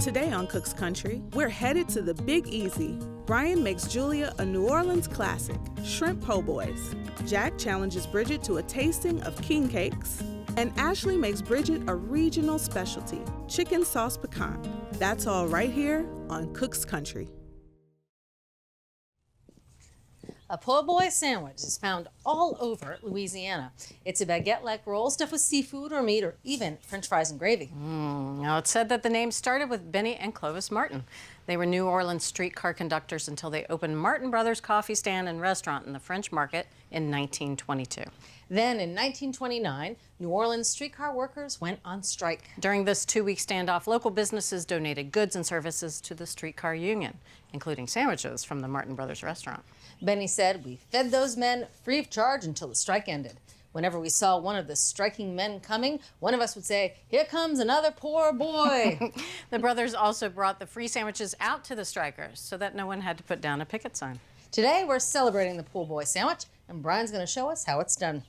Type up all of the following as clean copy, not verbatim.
Today on Cook's Country, we're headed to the Big Easy. Bryan makes Julia a New Orleans classic, shrimp po' boys. Jack challenges Bridget to a tasting of king cakes. And Ashley makes Bridget a regional specialty, chicken sauce piquant. That's all right here on Cook's Country. A po' boy sandwich is found all over Louisiana. It's a baguette-like roll stuffed with seafood or meat or even French fries and gravy. Now, it's said that the name started with Benny and Clovis Martin. They were New Orleans streetcar conductors until they opened Martin Brothers Coffee Stand and Restaurant in the French Market in 1922. Then in 1929, New Orleans streetcar workers went on strike. During this two-week standoff, local businesses donated goods and services to the streetcar union, including sandwiches from the Martin Brothers Restaurant. Benny said, "We fed those men free of charge until the strike ended. Whenever we saw one of the striking men coming, one of us would say, 'Here comes another poor boy.'" The brothers also brought the free sandwiches out to the strikers so that no one had to put down a picket sign. Today, we're celebrating the po' boy sandwich, and Brian's going to show us how it's done.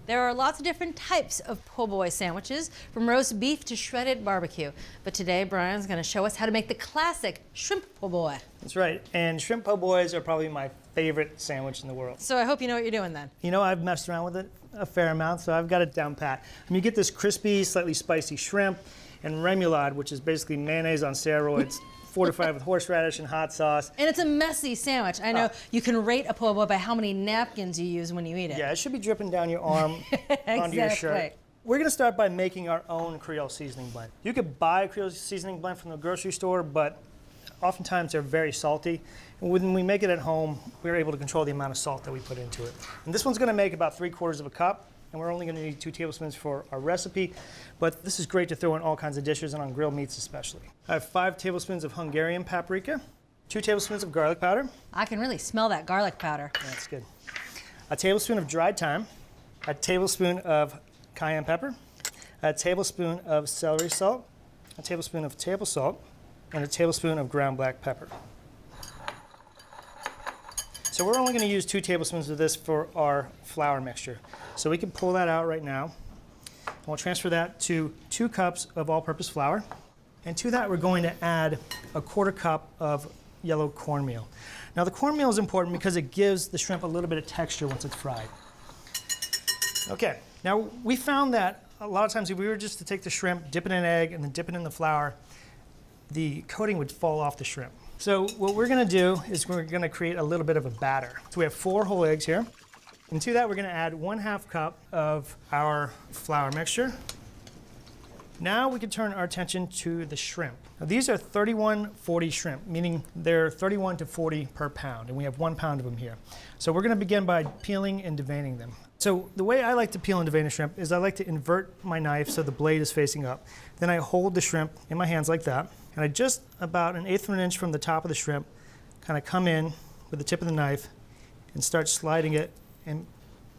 There are lots of different types of po' boy sandwiches, from roast beef to shredded barbecue. But today, Brian's going to show us how to make the classic shrimp po' boy. That's right, and shrimp po' boys are probably my favorite sandwich in the world. So I hope you know what you're doing then. You know, I've messed around with it a fair amount, so I've got it down pat. You get this crispy, slightly spicy shrimp and remoulade, which is basically mayonnaise on steroids, fortified with horseradish and hot sauce. And it's a messy sandwich. I know you can rate a po' boy by how many napkins you use when you eat it. Yeah, it should be dripping down your arm onto your shirt. We're gonna start by making our own Creole seasoning blend. You could buy a Creole seasoning blend from the grocery store, but oftentimes they're very salty. And when we make it at home, we're able to control the amount of salt that we put into it. And this one's gonna make about 3/4 of a cup, and we're only gonna need 2 tablespoons for our recipe. But this is great to throw in all kinds of dishes and on grilled meats especially. I have 5 tablespoons of Hungarian paprika, 2 tablespoons of garlic powder. I can really smell that garlic powder. That's good. A tablespoon of dried thyme, a tablespoon of cayenne pepper, a tablespoon of celery salt, a tablespoon of table salt, and a tablespoon of ground black pepper. So we're only going to use 2 tablespoons of this for our flour mixture. So we can pull that out right now. And we'll transfer that to 2 cups of all-purpose flour. And to that, we're going to add a 1/4 cup of yellow cornmeal. Now, the cornmeal is important because it gives the shrimp a little bit of texture once it's fried. Okay, now we found that a lot of times if we were just to take the shrimp, dip it in an egg, and then dip it in the flour, the coating would fall off the shrimp. So what we're gonna do is we're gonna create a little bit of a batter. So we have 4 whole eggs here. And to that, we're gonna add 1/2 cup of our flour mixture. Now we can turn our attention to the shrimp. Now these are 31-40 shrimp, meaning they're 31 to 40 per pound, and we have 1 pound of them here. So we're gonna begin by peeling and deveining them. So the way I like to peel and devein a shrimp is I like to invert my knife so the blade is facing up. Then I hold the shrimp in my hands like that, and I just about 1/8 of an inch from the top of the shrimp kind of come in with the tip of the knife and start sliding it and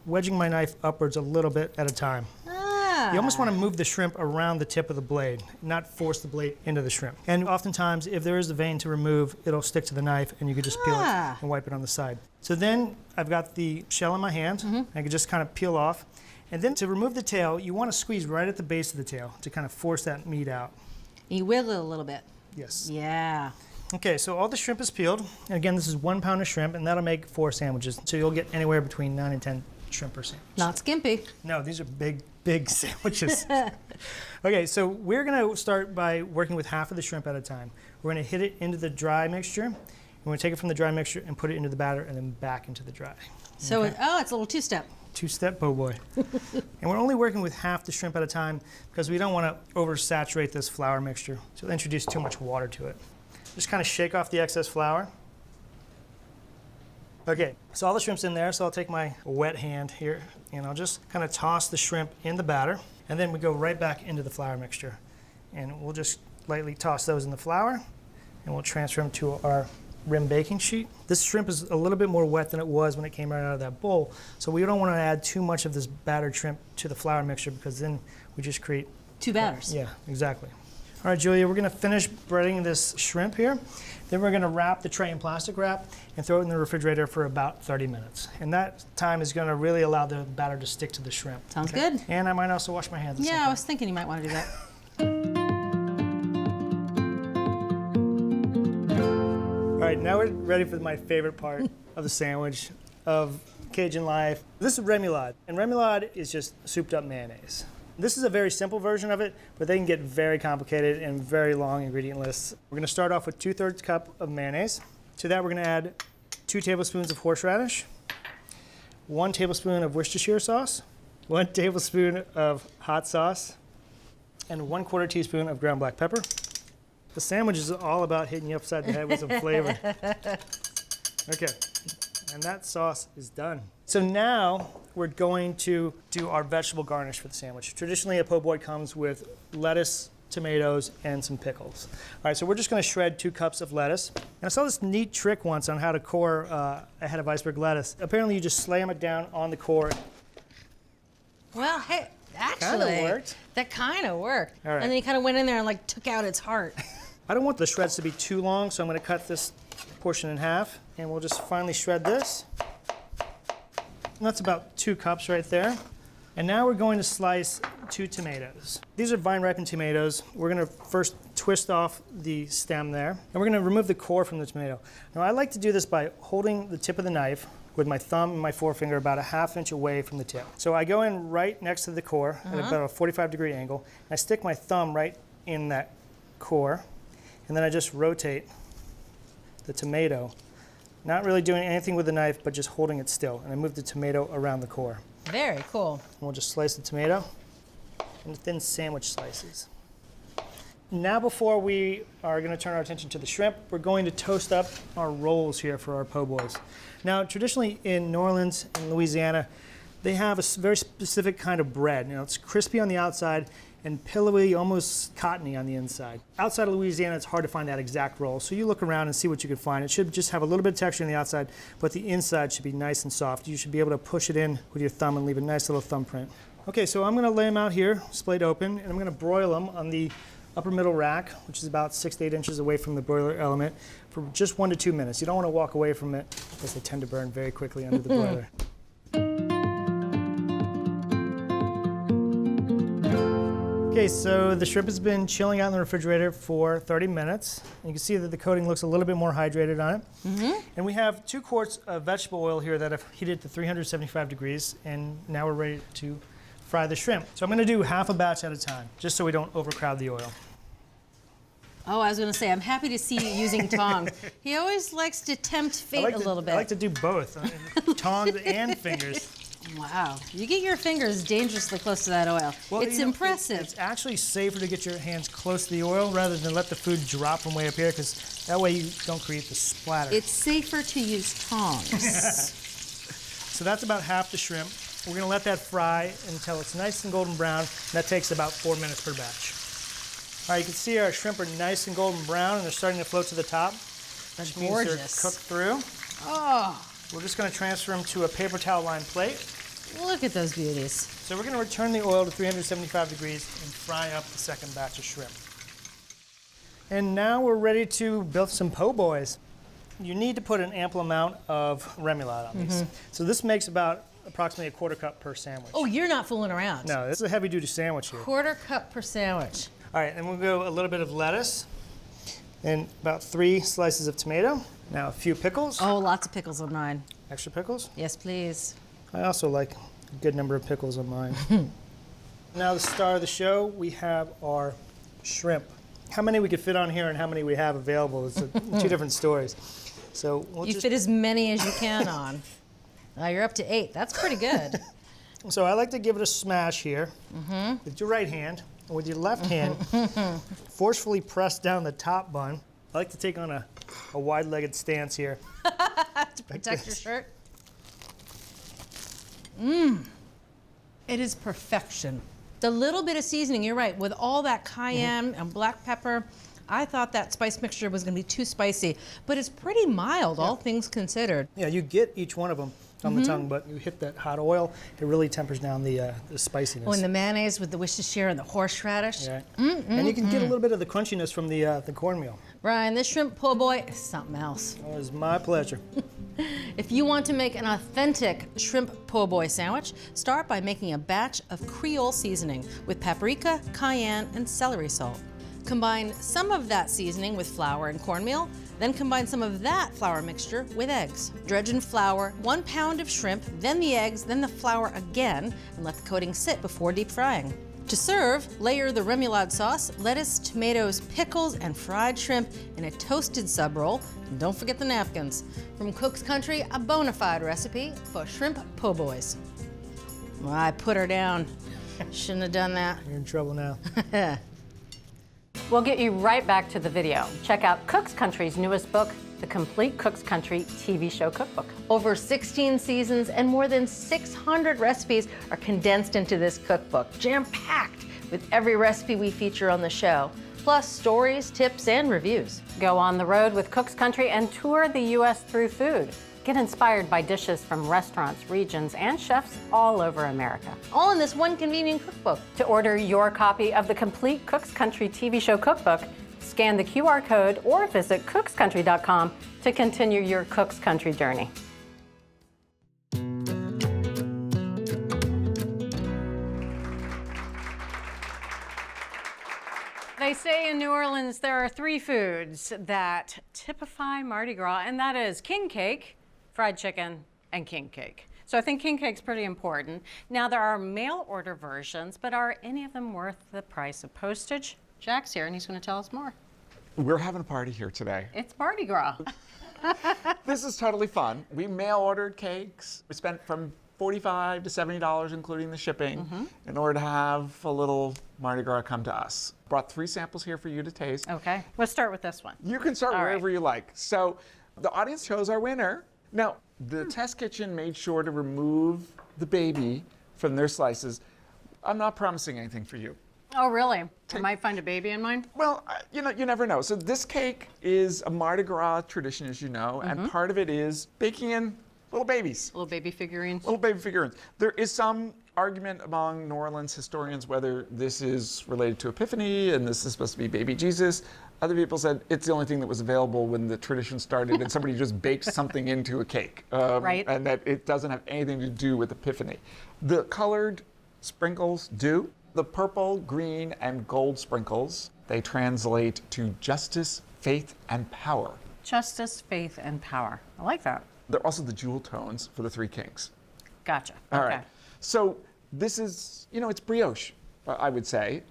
wedging my knife upwards a little bit at a time. You almost want to move the shrimp around the tip of the blade, not force the blade into the shrimp. And oftentimes, if there is a vein to remove, it'll stick to the knife and you can just peel it and wipe it on the side. So then I've got the shell in my hand. I can just kind of peel off. And then to remove the tail, you want to squeeze right at the base of the tail to kind of force that meat out. You wiggle it a little bit. Yes. Yeah. Okay, so all the shrimp is peeled. And again, this is 1 pound of shrimp, and that'll make 4 sandwiches. So you'll get anywhere between 9 and 10 shrimp per sandwich. Not skimpy. No, these are big sandwiches. Okay, so we're gonna start by working with half of the shrimp at a time. We're gonna hit it into the dry mixture. And we're gonna take it from the dry mixture and put it into the batter and then back into the dry. So, okay. It's a little 2-step. 2-step po' boy. And we're only working with half the shrimp at a time because we don't wanna oversaturate this flour mixture. So it'll introduce too much water to it. Just kind of shake off the excess flour. Okay, so all the shrimp's in there, so I'll take my wet hand here and I'll just kind of toss the shrimp in the batter, and then we go right back into the flour mixture. And we'll just lightly toss those in the flour, and we'll transfer them to our rim baking sheet. This shrimp is a little bit more wet than it was when it came right out of that bowl, so we don't want to add too much of this battered shrimp to the flour mixture because then we just create 2 batters. Yeah, exactly. All right, Julia, we're gonna finish breading this shrimp here. Then we're gonna wrap the tray in plastic wrap and throw it in the refrigerator for about 30 minutes. And that time is gonna really allow the batter to stick to the shrimp. Sounds good. And I might also wash my hands. Yeah, I was thinking you might want to do that. All right, now we're ready for my favorite part of the sandwich of Cajun life. This is remoulade, and remoulade is just souped up mayonnaise. This is a very simple version of it, but they can get very complicated and very long ingredient lists. We're gonna start off with 2/3 cup of mayonnaise. To that, we're gonna add 2 tablespoons of horseradish, 1 tablespoon of Worcestershire sauce, 1 tablespoon of hot sauce, and 1/4 teaspoon of ground black pepper. The sandwich is all about hitting you upside the head with some flavor. Okay, and that sauce is done. So now we're going to do our vegetable garnish for the sandwich. Traditionally, a po' boy comes with lettuce, tomatoes, and some pickles. All right, so we're just gonna shred 2 cups of lettuce. And I saw this neat trick once on how to core a head of iceberg lettuce. Apparently, you just slam it down on the core. Well, hey, actually, Kinda worked. That kind of worked. All right. And then you kind of went in there and like took out its heart. I don't want the shreds to be too long, so I'm gonna cut this portion in half, and we'll just finally shred this. And that's about 2 cups right there. And now we're going to slice 2 tomatoes. These are vine-ripened tomatoes. We're gonna first twist off the stem there, and we're gonna remove the core from the tomato. Now I like to do this by holding the tip of the knife with my thumb and my forefinger about a 1/2 inch away from the tip. So I go in right next to the core at about a 45-degree angle, and I stick my thumb right in that core, and then I just rotate the tomato, not really doing anything with the knife, but just holding it still. And I move the tomato around the core. Very cool. And we'll just slice the tomato into thin sandwich slices. Now before we are gonna turn our attention to the shrimp, we're going to toast up our rolls here for our po' boys. Now, traditionally in New Orleans and Louisiana, they have a very specific kind of bread. You know, it's crispy on the outside and pillowy, almost cottony on the inside. Outside of Louisiana, it's hard to find that exact roll, so you look around and see what you can find. It should just have a little bit of texture on the outside, but the inside should be nice and soft. You should be able to push it in with your thumb and leave a nice little thumbprint. Okay, so I'm gonna lay them out here, splayed open, and I'm gonna broil them on the upper middle rack, which is about 6 to 8 inches away from the broiler element, for just 1 to 2 minutes. You don't wanna walk away from it because they tend to burn very quickly under the broiler. Okay, so the shrimp has been chilling out in the refrigerator for 30 minutes. You can see that the coating looks a little bit more hydrated on it. And we have 2 quarts of vegetable oil here that I've heated to 375 degrees, and now we're ready to fry the shrimp. So I'm gonna do half a batch at a time, just so we don't overcrowd the oil. Oh, I was going to say, I'm happy to see you using tongs. He always likes to tempt fate a little bit. I like to do both, tongs and fingers. Wow, you get your fingers dangerously close to that oil. Well, it's impressive. It's actually safer to get your hands close to the oil rather than let the food drop from way up here, because that way you don't create the splatter. It's safer to use tongs. So that's about half the shrimp. We're gonna let that fry until it's nice and golden brown. And that takes about 4 minutes per batch. All right, you can see our shrimp are nice and golden brown, and they're starting to float to the top. That's Which means gorgeous. they're cooked through. Oh, We're just gonna transfer them to a paper towel lined plate. look at those beauties. So we're gonna return the oil to 375 degrees and fry up the second batch of shrimp. And now we're ready to build some po' boys. You need to put an ample amount of remoulade on these. So this makes about approximately a 1/4 cup per sandwich. Oh, you're not fooling around. No, this is a heavy duty sandwich here. 1/4 cup per sandwich. All right, and we'll go a little bit of lettuce and about 3 slices of tomato. Now a few pickles, Oh, lots of pickles on mine. extra pickles. Yes, please. I also like a good number of pickles on mine. Now the star of the show, we have our shrimp. How many we could fit on here and how many we have available is 2 different stories. So we'll You just, fit as many as you can on. You're up to 8. That's pretty good. so I like to give it a smash here with your right hand. And with your left hand, forcefully press down the top bun. I like to take on a wide-legged stance here. To protect your shirt. It is perfection. The little bit of seasoning, you're right, with all that cayenne and black pepper, I thought that spice mixture was gonna be too spicy, but it's pretty mild, all things considered. Yeah, you get each one of them on the tongue, but you hit that hot oil, it really tempers down the spiciness. Oh, and the mayonnaise with the Worcestershire and the horseradish. Yeah. And you can get a little bit of the crunchiness from the cornmeal. Brian, this shrimp po' boy is something else. It was my pleasure. If you want to make an authentic shrimp po' boy sandwich, start by making a batch of Creole seasoning with paprika, cayenne, and celery salt. Combine some of that seasoning with flour and cornmeal, then combine some of that flour mixture with eggs. Dredge in flour 1 pound of shrimp, then the eggs, then the flour again, and let the coating sit before deep frying. To serve, layer the remoulade sauce, lettuce, tomatoes, pickles, and fried shrimp in a toasted sub roll. And don't forget the napkins. From Cook's Country, a bona fide recipe for shrimp po' boys. Well, I put her down. Shouldn't have done that. You're in trouble now. We'll get you right back to the video. Check out Cook's Country's newest book, The Complete Cook's Country TV Show Cookbook. Over 16 seasons and more than 600 recipes are condensed into this cookbook, jam-packed with every recipe we feature on the show, plus stories, tips, and reviews. Go on the road with Cook's Country and tour the U.S. through food. Get inspired by dishes from restaurants, regions, and chefs all over America. All in this one convenient cookbook. To order your copy of the Complete Cook's Country TV Show Cookbook, scan the QR code or visit cookscountry.com to continue your Cook's Country journey. They say in New Orleans there are 3 foods that typify Mardi Gras, and that is king cake, fried chicken, and king cake. So I think king cake's pretty important. Now there are mail order versions, but are any of them worth the price of postage? Jack's here and he's going to tell us more. We're having a party here today. It's Mardi Gras. This is totally fun. We mail ordered cakes. We spent from $45 to $70, including the shipping, in order to have a little Mardi Gras come to us. Brought 3 samples here for you to taste. Okay, let's start with this one. You can start wherever you like. So the audience chose our winner. Now, the test kitchen made sure to remove the baby from their slices. I'm not promising anything for you. Oh, really? I might find a baby in mine? Well, you know, you never know. So this cake is a Mardi Gras tradition, as you know, and part of it is baking in little babies. Little baby figurines? Little baby figurines. There is some argument among New Orleans historians whether this is related to Epiphany and this is supposed to be baby Jesus. Other people said it's the only thing that was available when the tradition started and somebody just baked something into a cake. Right. And that it doesn't have anything to do with Epiphany. The colored sprinkles do. The purple, green, and gold sprinkles, they translate to justice, faith, and power. Justice, faith, and power. I like that. They're also the jewel tones for the 3 kings. Gotcha. All Okay. right. So this is, you know, it's brioche, I would say.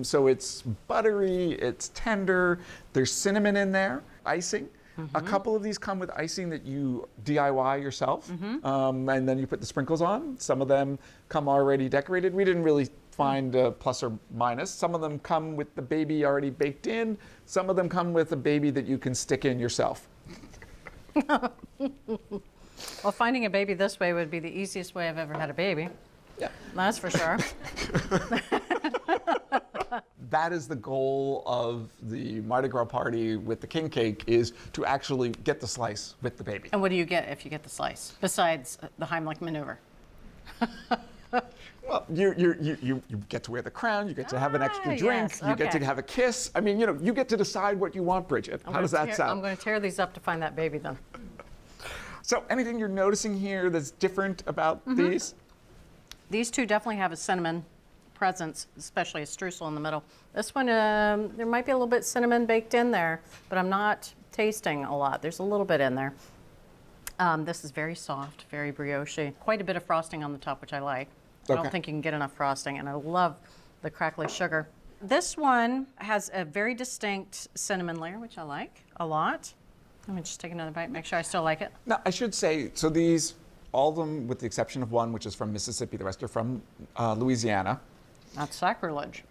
So it's buttery, it's tender. There's cinnamon in there, icing. A couple of these come with icing that you DIY yourself, and then you put the sprinkles on. Some of them come already decorated. We didn't really find a plus or minus. Some of them come with the baby already baked in. Some of them come with a baby that you can stick in yourself. Well, finding a baby this way would be the easiest way I've ever had a baby. Yeah. That's for sure. That is the goal of the Mardi Gras party with the king cake, is to actually get the slice with the baby. And what do you get if you get the slice, besides the Heimlich maneuver? Well, you get to wear the crown, you get to have an extra drink, yes, you get to okay. have a kiss. I mean, you know, you get to decide what you want, Bridget. How does that sound? I'm going to tear these up to find that baby then. So anything you're noticing here that's different about these? These 2 definitely have a cinnamon presence, especially a streusel in the middle. This one, there might be a little bit cinnamon baked in there, but I'm not tasting a lot. There's a little bit in there. This is very soft, very brioche. Quite a bit of frosting on the top, which I like. I don't think you can get enough frosting, and I love the crackly sugar. This one has a very distinct cinnamon layer, which I like a lot. Let me just take another bite, make sure I still like it. Now, I should say, so these, all of them with the exception of one, which is from Mississippi, the rest are from Louisiana. That's sacrilege.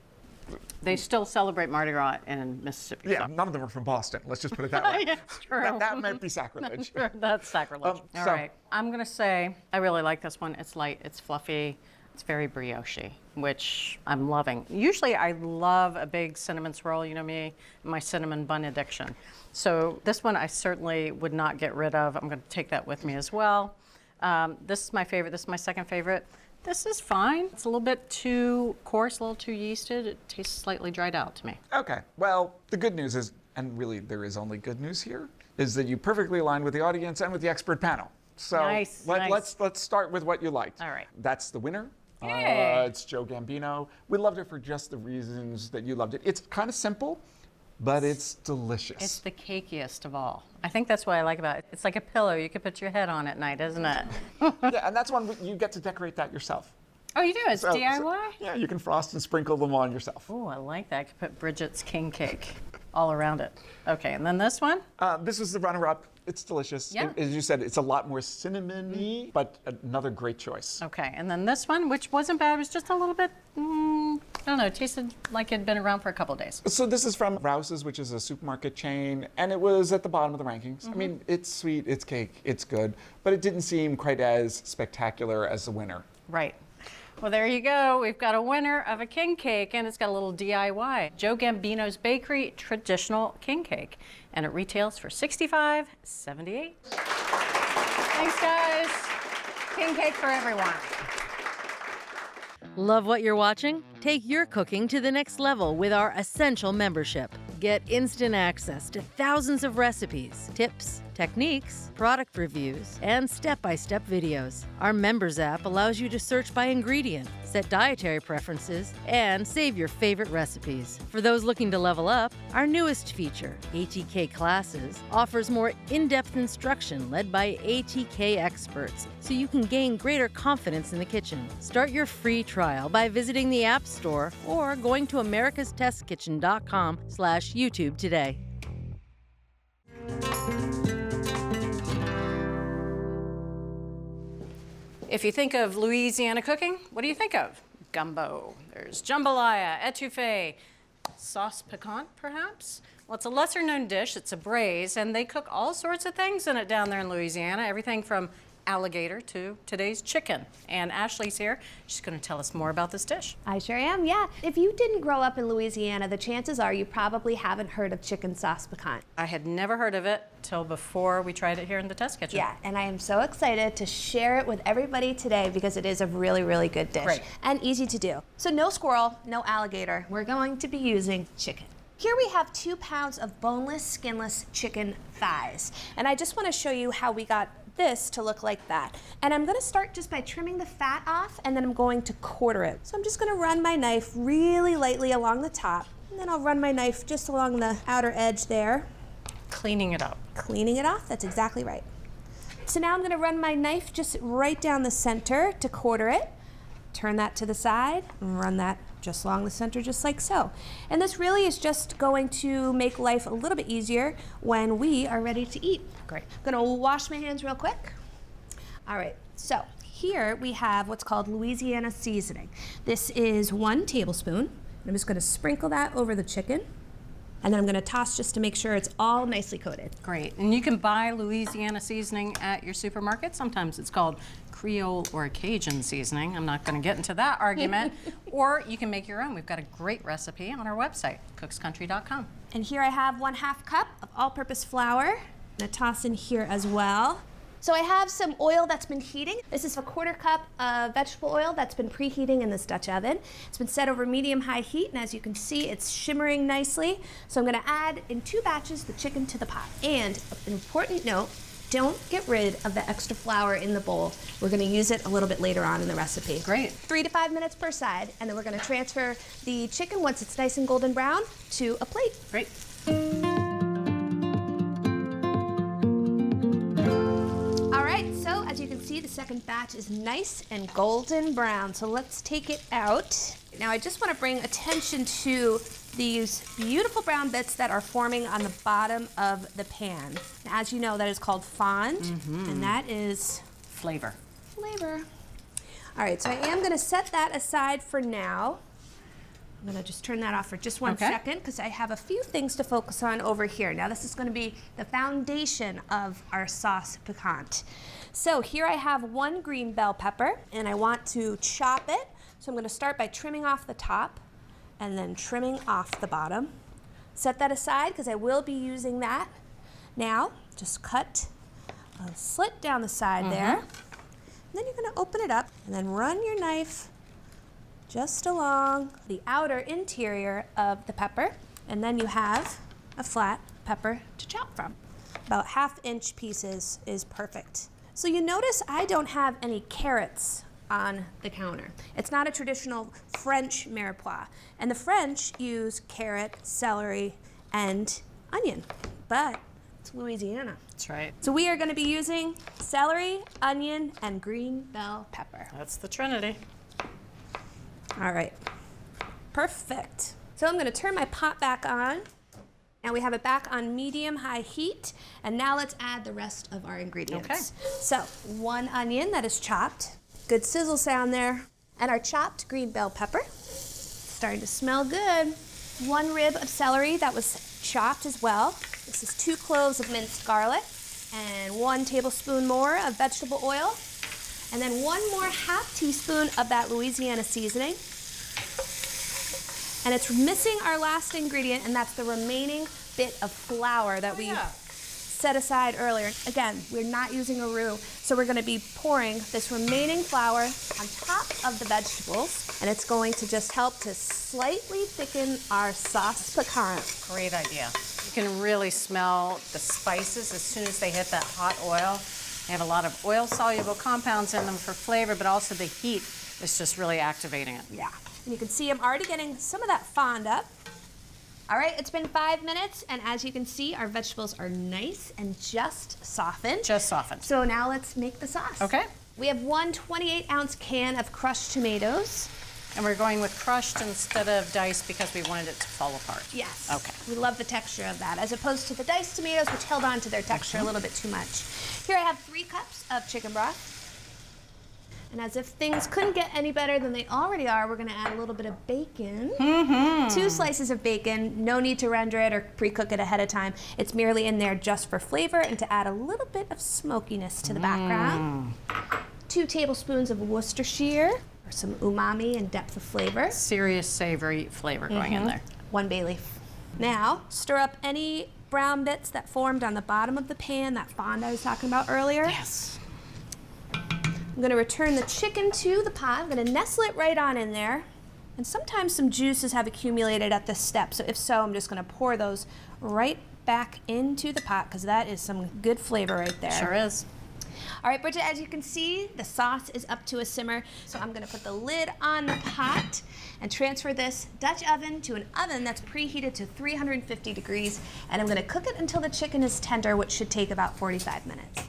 They still celebrate Mardi Gras in Mississippi. Yeah, so. none of them are from Boston. Let's just put it that way. Yeah, it's true. That might be sacrilege. That's sacrilege. All right. I'm going to say I really like this one. It's light, it's fluffy, it's very brioche, which I'm loving. Usually I love a big cinnamon swirl, you know me, my cinnamon bun addiction. So this one I certainly would not get rid of. I'm going to take that with me as well. This is my favorite. This is my second favorite. This is fine. It's a little bit too coarse, a little too yeasted. It tastes slightly dried out to me. Okay, well, the good news is, and really there is only good news here, is that you perfectly aligned with the audience and with the expert panel. So Nice. let's start with what you liked. All right. That's the winner. Yay. It's Joe Gambino. We loved it for just the reasons that you loved it. It's kind of simple, but it's delicious. It's the cakiest of all. I think that's what I like about it. It's like a pillow. You could put your head on at night, isn't it? Yeah, and that's one you get to decorate that yourself. Oh, you do? It's DIY? Yeah, you can frost and sprinkle them on yourself. Oh, I like that. I could put Bridget's king cake all around it. Okay, and then this one? This is the runner-up. It's delicious. Yeah. As you said, it's a lot more cinnamony, but another great choice. Okay, and then this one, which wasn't bad, it was just a little bit, I don't know, it tasted like it had been around for a couple of days. So this is from Rouse's, which is a supermarket chain, and it was at the bottom of the rankings. I mean, it's sweet, it's cake, it's good, but it didn't seem quite as spectacular as the winner. Right. Well, there you go. We've got a winner of a king cake, and it's got a little DIY. Joe Gambino's Bakery Traditional King Cake, and it retails for $65.78. Thanks, guys. King cake for everyone. Love what you're watching? Take your cooking to the next level with our Essential membership. Get instant access to thousands of recipes, tips, techniques, product reviews, and step-by-step videos. Our Members app allows you to search by ingredient, set dietary preferences, and save your favorite recipes. For those looking to level up, our newest feature, ATK Classes, offers more in-depth instruction led by ATK experts, so you can gain greater confidence in the kitchen. Start your free trial by visiting the App Store or going to americastestkitchen.com/YouTube today. If you think of Louisiana cooking, what do you think of? Gumbo. There's jambalaya, etouffee, sauce piquant, perhaps? Well, it's a lesser-known dish. It's a braise, and they cook all sorts of things in it down there in Louisiana, everything from alligator to today's chicken. And Ashley's here. She's going to tell us more about this dish. I sure am, yeah. If you didn't grow up in Louisiana, the chances are you probably haven't heard of chicken sauce piquant. I had never heard of it till before we tried it here in the test kitchen. Yeah, and I am so excited to share it with everybody today because it is a really, really good dish. Great. And easy to do. So no squirrel, no alligator. We're going to be using chicken. Here we have 2 pounds of boneless, skinless chicken thighs. And I just want to show you how we got this to look like that. And I'm gonna start just by trimming the fat off, and then I'm going to quarter it. So I'm just gonna run my knife really lightly along the top, and then I'll run my knife just along the outer edge there. Cleaning it up. Cleaning it off, that's exactly right. So now I'm gonna run my knife just right down the center to quarter it. Turn that to the side, and run that just along the center, just like so. And this really is just going to make life a little bit easier when we are ready to eat. Great. I'm gonna wash my hands real quick. All right, so here we have what's called Louisiana seasoning. This is 1 tablespoon. I'm just gonna sprinkle that over the chicken, and then I'm gonna toss just to make sure it's all nicely coated. Great. And you can buy Louisiana seasoning at your supermarket. Sometimes it's called Creole or Cajun seasoning. I'm not going to get into that argument. Or you can make your own. We've got a great recipe on our website, cookscountry.com. And here I have 1/2 cup of all-purpose flour. I'm gonna toss in here as well. So I have some oil that's been heating. This is a 1/4 cup of vegetable oil that's been preheating in this Dutch oven. It's been set over medium-high heat, and as you can see, it's shimmering nicely. So I'm gonna add in 2 batches the chicken to the pot. And an important note, don't get rid of the extra flour in the bowl. We're gonna use it a little bit later on in the recipe. Great. 3 to 5 minutes per side, and then we're gonna transfer the chicken once it's nice and golden brown to a plate. Great. All right, so as you can see, the second batch is nice and golden brown. So let's take it out. Now I just wanna bring attention to these beautiful brown bits that are forming on the bottom of the pan. As you know, that is called fond, and that is Flavor. flavor. All right, so I am gonna set that aside for now. I'm gonna just turn that off for just 1 second because I have a few things to focus on over here. Now this is gonna be the foundation of our sauce piquant. So here I have 1 green bell pepper, and I want to chop it. So I'm gonna start by trimming off the top and then trimming off the bottom. Set that aside because I will be using that. Now, just cut a slit down the side there. Then you're gonna open it up and then run your knife just along the outer interior of the pepper. And then you have a flat pepper to chop from. About 1/2-inch pieces is perfect. So you notice I don't have any carrots on the counter. It's not a traditional French mirepoix. And the French use carrot, celery, and onion. But it's Louisiana. That's right. So we are going to be using celery, onion, and green bell pepper. That's the Trinity. All right. Perfect. So I'm going to turn my pot back on. And we have it back on medium-high heat. And now let's add the rest of our ingredients. Okay. So 1 onion that is chopped. Good sizzle sound there. And our chopped green bell pepper. Starting to smell good. 1 rib of celery that was chopped as well. This is 2 cloves of minced garlic. And 1 tablespoon more of vegetable oil. And then 1 more 1/2 teaspoon of that Louisiana seasoning. And it's missing our last ingredient, and that's the remaining bit of flour that we set aside earlier. Again, we're not using a roux, so we're going to be pouring this remaining flour on top of the vegetables, and it's going to just help to slightly thicken our sauce piquant. Great idea. You can really smell the spices as soon as they hit that hot oil. They have a lot of oil-soluble compounds in them for flavor, but also the heat is just really activating it. Yeah. And you can see I'm already getting some of that fond up. All right, it's been 5 minutes, and as you can see, our vegetables are nice and just softened. Just softened. So now let's make the sauce. Okay. We have 1 28-ounce can of crushed tomatoes. And we're going with crushed instead of diced because we wanted it to fall apart. Yes. Okay. We love the texture of that, as opposed to the diced tomatoes, which held on to their texture a little bit too much. Here I have 3 cups of chicken broth. And as if things couldn't get any better than they already are, we're gonna add a little bit of bacon. 2 slices of bacon, no need to render it or pre-cook it ahead of time. It's merely in there just for flavor and to add a little bit of smokiness to the background. 2 tablespoons of Worcestershire for some umami and depth of flavor. Serious savory flavor going in there. 1 bay leaf. Now, stir up any brown bits that formed on the bottom of the pan, that fond I was talking about earlier. Yes. I'm going to return the chicken to the pot. I'm going to nestle it right on in there. And sometimes some juices have accumulated at this step. So if so, I'm just going to pour those right back into the pot because that is some good flavor right there. Sure is. All right, Bridget, as you can see, the sauce is up to a simmer. So I'm going to put the lid on the pot and transfer this Dutch oven to an oven that's preheated to 350 degrees. And I'm going to cook it until the chicken is tender, which should take about 45 minutes.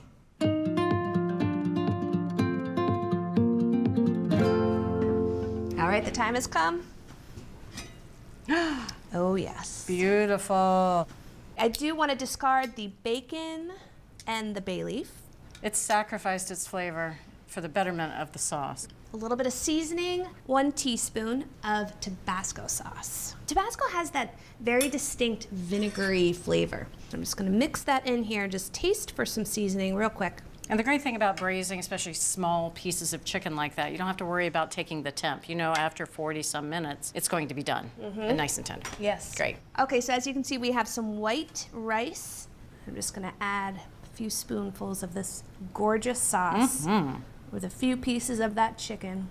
All right, the time has come. Oh, yes. Beautiful. I do want to discard the bacon and the bay leaf. It's sacrificed its flavor for the betterment of the sauce. A little bit of seasoning, 1 teaspoon of Tabasco sauce. Tabasco has that very distinct vinegary flavor. I'm just going to mix that in here and just taste for some seasoning real quick. And the great thing about braising, especially small pieces of chicken like that, you don't have to worry about taking the temp. You know, after 40-some minutes, it's going to be done and nice and tender. Yes. Great. Okay, so as you can see, we have some white rice. I'm just going to add a few spoonfuls of this gorgeous sauce with a few pieces of that chicken.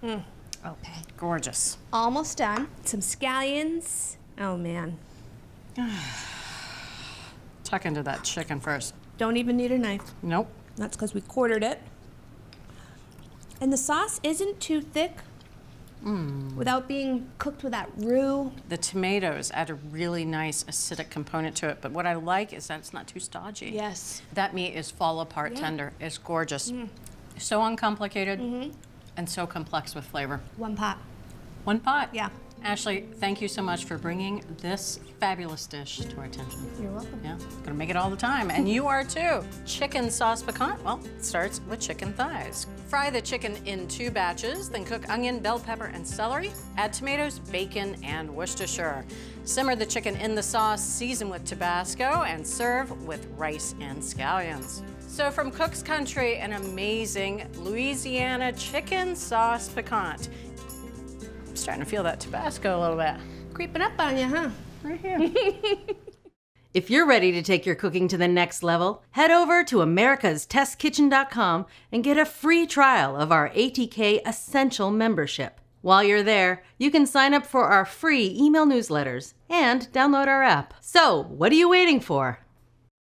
Okay. Gorgeous. Almost done. Some scallions. Oh, man. Tuck into that chicken first. Don't even need a knife. Nope. That's because we quartered it. And the sauce isn't too thick without being cooked with that roux. The tomatoes add a really nice acidic component to it, but what I like is that it's not too stodgy. Yes. That meat is fall apart tender. It's gorgeous. So uncomplicated and so complex with flavor. 1 pot. 1 pot. Yeah. Ashley, thank you so much for bringing this fabulous dish to our attention. You're welcome. Yeah, gonna make it all the time, and you are too. Chicken sauce piquant, well, it starts with chicken thighs. Fry the chicken in 2 batches, then cook onion, bell pepper, and celery. Add tomatoes, bacon, and Worcestershire. Simmer the chicken in the sauce, season with Tabasco, and serve with rice and scallions. So from Cook's Country, an amazing Louisiana chicken sauce piquant. Starting to feel that Tabasco a little bit. Creeping up on you, huh? Right here. If you're ready to take your cooking to the next level, head over to americastestkitchen.com and get a free trial of our ATK Essential membership. While you're there, you can sign up for our free email newsletters and download our app. So, what are you waiting for?